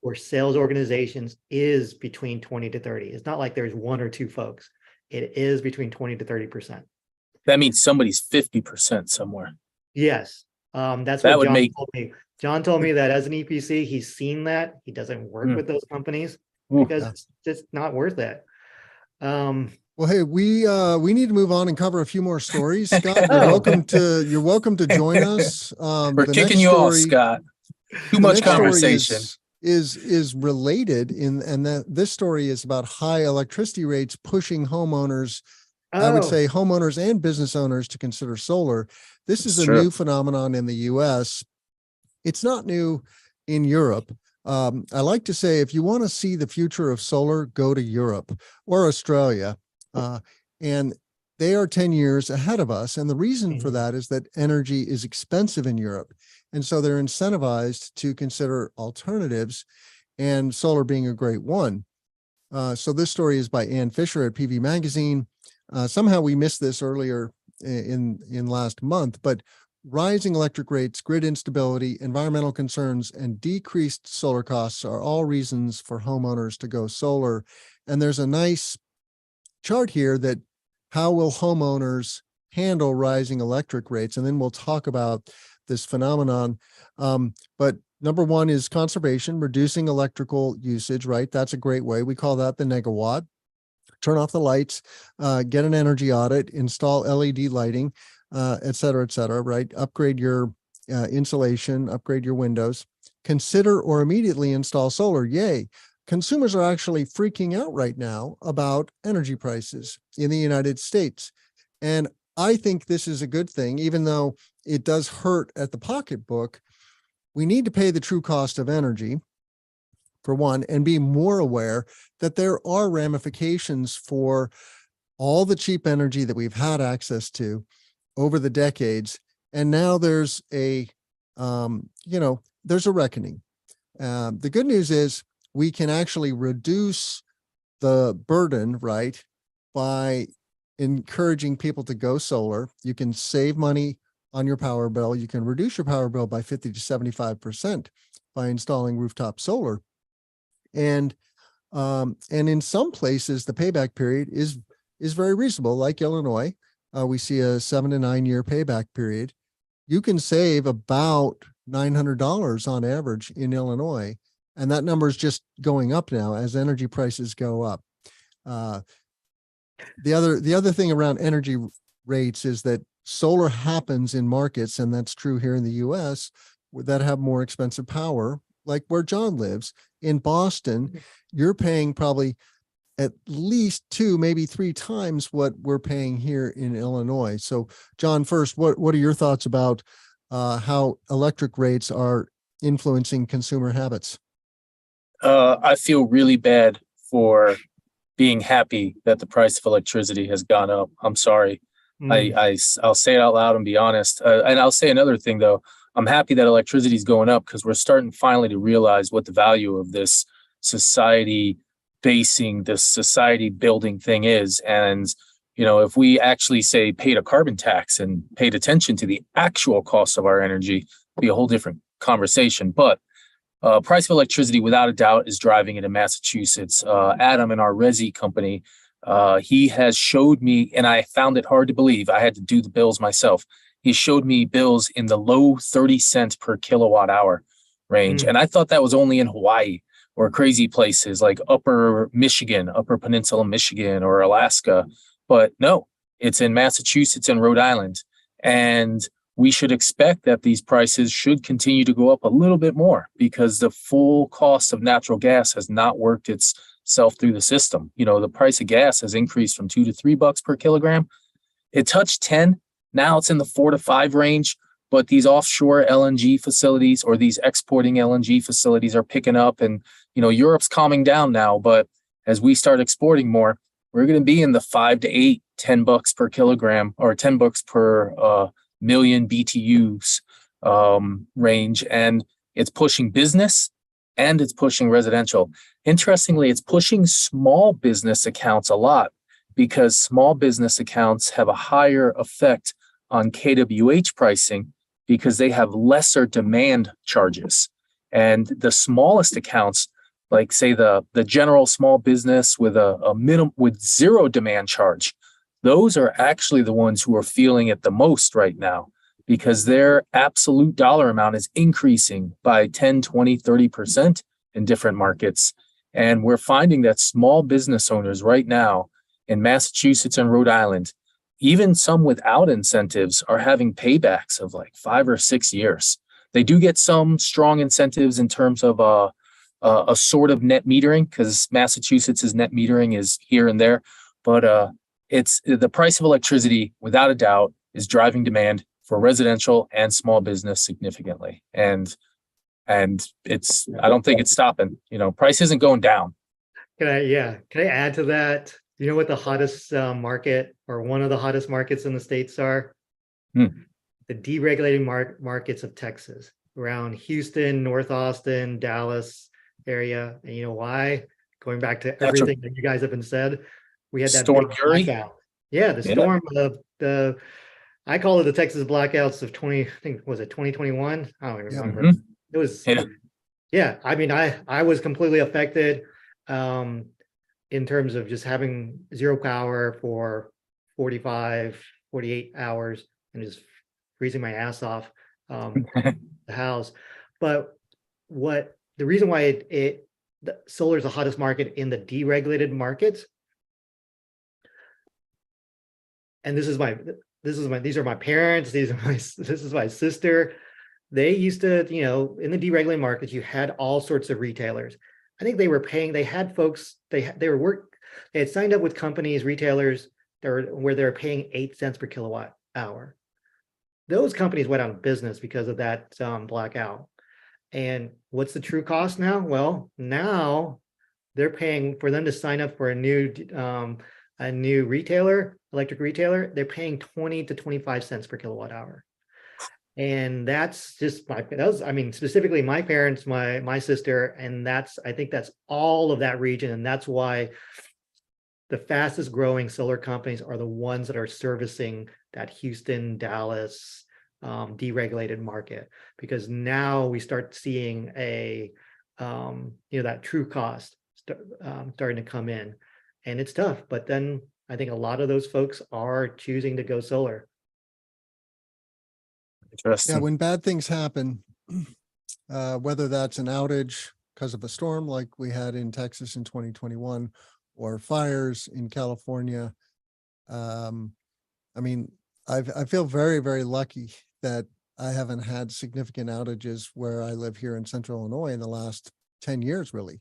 for sales organizations is between 20 to 30. It's not like there's one or two folks. It is between 20 to 30%.
That means somebody's 50% somewhere.
Yes. That's
That
what
would
John
make-
told me. John told me that as an EPC, he's seen that. He doesn't work with those companies because
Yeah.
it's just not worth it.
Well, hey, we need to move on and cover a few more stories. Scott, you're welcome to join us.
We're
The
kicking
next
you off,
story-
Scott. Too
the
much
next story
conversation.
is related and that this story is about high electricity rates pushing homeowners. I would say homeowners and business owners to consider solar. This is
That's
a
true.
new phenomenon in the US. It's not new in Europe. I like to say, if you want to see the future of solar, go to Europe or Australia. And they are 10 years ahead of us. And the reason for that is that energy is expensive in Europe. And so they're incentivized to consider alternatives, and solar being a great one. So this story is by Ann Fisher at PV Magazine. Somehow we missed this earlier in last month, but rising electric rates, grid instability, environmental concerns, and decreased solar costs are all reasons for homeowners to go solar. And there's a nice chart here that how will homeowners handle rising electric rates? And then we'll talk about this phenomenon. But number one is conservation, reducing electrical usage, right? That's a great way. We call that the negawatt. Turn off the lights, get an energy audit, install LED lighting, et cetera, right? Upgrade your insulation, upgrade your windows, consider or immediately install solar. Yay. Consumers are actually freaking out right now about energy prices in the United States. And I think this is a good thing, even though it does hurt at the pocketbook. We need to pay the true cost of energy, for one, and be more aware that there are ramifications for all the cheap energy that we've had access to over the decades. And now there's a reckoning. The good news is we can actually reduce the burden, right, by encouraging people to go solar. You can save money on your power bill. You can reduce your power bill by 50 to 75% by installing rooftop solar. And in some places, the payback period is very reasonable, like Illinois. We see a 7 to 9 year payback period. you can save about $900 on average in Illinois. And that number is just going up now as energy prices go up. The other thing around energy rates is that solar happens in markets, and that's true here in the US, that have more expensive power, like where John lives. In Boston, you're paying probably at least 2, maybe 3 times what we're paying here in Illinois. So John, first, what are your thoughts about how electric rates are influencing consumer habits?
I feel really bad for being happy that the price of electricity has gone up. I'm sorry. I'll say it out loud and be honest. And I'll say another thing though. I'm happy that electricity is going up because we're starting finally to realize what the value of this society building thing is. And, you know, if we actually say paid a carbon tax and paid attention to the actual cost of our energy, it'd be a whole different conversation. But price of electricity, without a doubt, is driving it in Massachusetts. Adam in our Resi company, he has showed me, and I found it hard to believe. I had to do the bills myself. He showed me bills in the low 30 cents per kilowatt hour range. And I thought that was only in Hawaii or crazy places like Upper Peninsula Michigan or Alaska. But no, it's in Massachusetts and Rhode Island. And we should expect that these prices should continue to go up a little bit more because the full cost of natural gas has not worked itself through the system. You know, the price of gas has increased from $2 to $3 per kilogram. It touched 10. Now it's in the 4 to 5 range, but these offshore LNG facilities or these exporting LNG facilities are picking up, and, you know, Europe's calming down now, but as we start exporting more, we're going to be in the 5 to 8, $10 per kilogram or $10 per million BTUs range. And it's pushing business and it's pushing residential. Interestingly, it's pushing small business accounts a lot because small business accounts have a higher effect on kWh pricing because they have lesser demand charges. And the smallest accounts, like say the general small business with a minimum with zero demand charge, those are actually the ones who are feeling it the most right now because their absolute dollar amount is increasing by 10, 20, 30% in different markets. And we're finding that small business owners right now in Massachusetts and Rhode Island, even some without incentives, are having paybacks of like 5 or 6 years. They do get some strong incentives in terms of a sort of net metering because Massachusetts' net metering is here and there. But it's the price of electricity, without a doubt, is driving demand for residential and small business significantly. And it's, I don't think it's stopping. You know, price isn't going down.
Can I add to that? You know what the hottest market or one of the hottest markets in the States are? The deregulated markets of Texas, around Houston, North Austin, Dallas area. And you know why? Going back to everything that you guys have been said, we had that
Storm
big
Uri?
blackout. Yeah, the storm of the I call it the Texas blackouts of 2021? I don't even remember. It was I mean, I was completely affected in terms of just having zero power for 45, 48 hours and just freezing my ass off the house. But the reason why the solar is the hottest market in the deregulated markets, and these are my parents, this is my sister. They used to, you know, in the deregulated markets, you had all sorts of retailers. I think they had folks, they had signed up with companies, retailers where they're paying 8 cents per kilowatt hour. Those companies went out of business because of that blackout. And what's the true cost now? Well, now they're paying for them to sign up for a new retailer, electric retailer. They're paying 20 to 25 cents per kilowatt hour. And that's just specifically my parents, my sister, and I think that's all of that region. And that's why the fastest growing solar companies are the ones that are servicing that Houston, Dallas, deregulated market, because now we start seeing that true cost starting to come in, and it's tough. But then I think a lot of those folks are choosing to go solar.
Interesting.
Yeah, when bad things happen, whether that's an outage because of a storm like we had in Texas in 2021 or fires in California. I mean, I feel very, very lucky that I haven't had significant outages where I live here in Central Illinois in the last 10 years, really.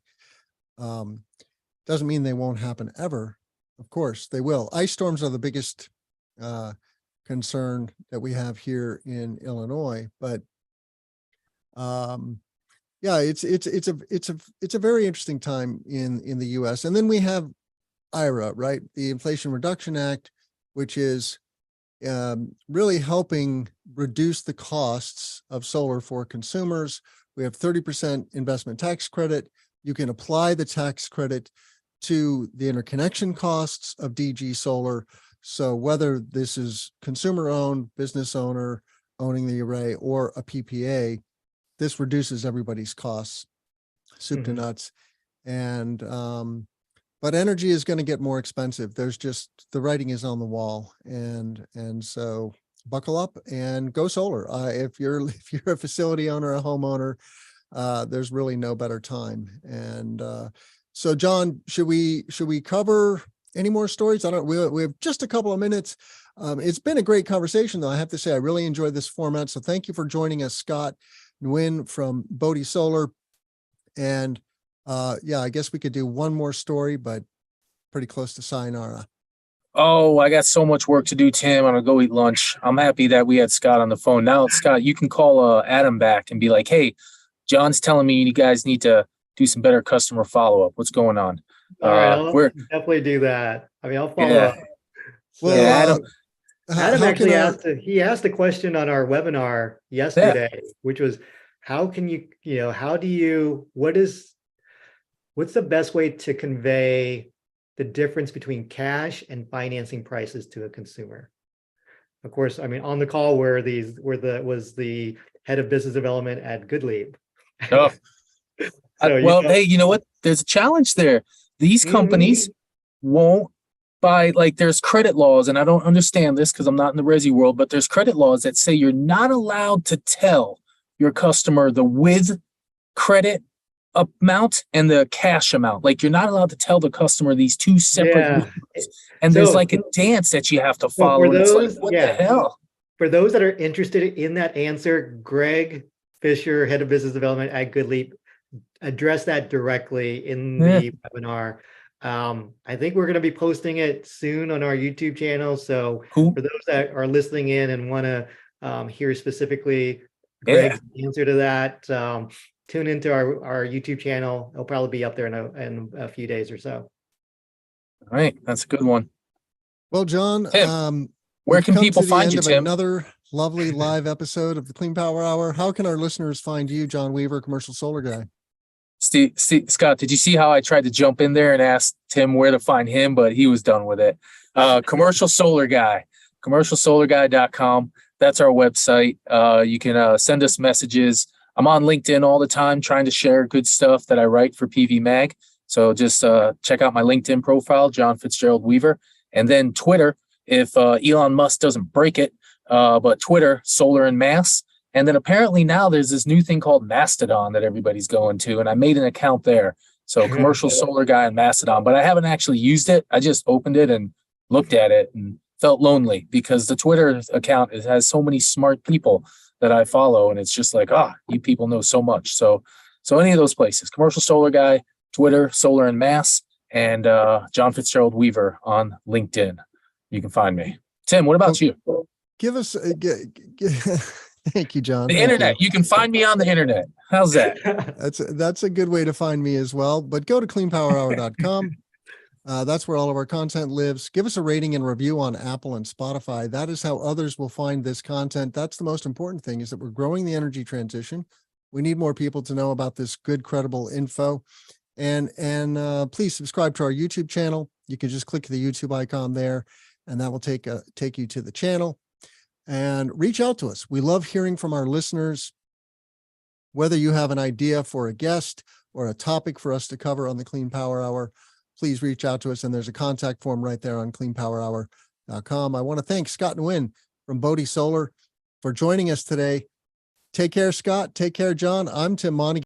Doesn't mean they won't happen ever. Of course, they will. Ice storms are the biggest concern that we have here in Illinois, but yeah, it's a very interesting time in the US. And then we have IRA, right? The Inflation Reduction Act, which is really helping reduce the costs of solar for consumers. We have 30% investment tax credit. You can apply the tax credit to the interconnection costs of DG solar. So whether this is consumer owned, business owner owning the array, or a PPA, this reduces everybody's costs, soup to nuts. And but energy is going to get more expensive. There's just, the writing is on the wall, and so buckle up and go solar. If you're a facility owner, a homeowner, there's really no better time. And so, John, should we cover any more stories? We have just a couple of minutes. It's been a great conversation, though. I have to say, I really enjoyed this format. So thank you for joining us, Scott Nguyen from Bodhi Solar. And yeah, I guess we could do one more story, but pretty close to sayonara.
Oh, I got so much work to do, Tim. I'm gonna go eat lunch. I'm happy that we had Scott on the phone. Now, Scott, you can call Adam back and be like, hey, John's telling me you guys need to do some better customer follow-up. What's going on?
All right, I'll definitely do that. I mean, I'll follow up.
Well,
yeah,
Adam actually asked a question on our webinar yesterday, which was, how can what's the best way to convey the difference between cash and financing prices to a consumer? Of course, I mean, on the call was the head of business development at Goodleap.
Oh. Hey, you know what? There's a challenge there. These companies won't buy, like, there's credit laws, and I don't understand this because I'm not in the resi world, but there's credit laws that say you're not allowed to tell your customer the with credit amount and the cash amount. Like, you're not allowed to tell the customer these two separate numbers. And there's like a dance that you have to follow.
For those,
what the hell?
For those that are interested in that answer, Greg Fisher, head of business development at Goodleap, addressed that directly in the webinar. I think we're going to be posting it soon on our YouTube channel. So for those that are listening in and want to hear specifically Greg's answer to that, tune into our YouTube channel. It'll probably be up there in a few days or so.
All right, that's a good one.
Well, John,
Tim, where can people find you, Tim?
Another lovely live episode of the Clean Power Hour. How can our listeners find you, John Weaver, commercial solar guy?
Steve, Scott, did you see how I tried to jump in there and ask Tim where to find him, but he was done with it? Commercial solar guy, commercialsolarguy.com. That's our website. You can send us messages. I'm on LinkedIn all the time trying to share good stuff that I write for PV Mag. So just check out my LinkedIn profile, John Fitzgerald Weaver. And then Twitter, if Elon Musk doesn't break it, but Twitter, Solar and Mass. And then apparently now there's this new thing called Mastodon that everybody's going to, and I made an account there. So commercial solar guy on Mastodon, but I haven't actually used it. I just opened it and looked at it and felt lonely because the Twitter account has so many smart people that I follow, and it's just like, you people know so much. So any of those places, commercial solar guy, Twitter, Solar and Mass, and John Fitzgerald Weaver on LinkedIn. You can find me. Tim, what about you?
Give us thank you, John.
The internet. You can find me on the internet. How's that?
That's a good way to find me as well. But go to cleanpowerhour.com. That's where all of our content lives. Give us a rating and review on Apple and Spotify. That is how others will find this content. That's the most important thing, is that we're growing the energy transition. We need more people to know about this good, credible info. And please subscribe to our YouTube channel. You can just click the YouTube icon there, and that will take you to the channel. And reach out to us. We love hearing from our listeners. Whether you have an idea for a guest or a topic for us to cover on the Clean Power Hour, please reach out to us. And there's a contact form right there on cleanpowerhour.com. I want to thank Scott Nguyen from Bodhi Solar for joining us today. Take care, Scott. Take care, John. I'm Tim Montague.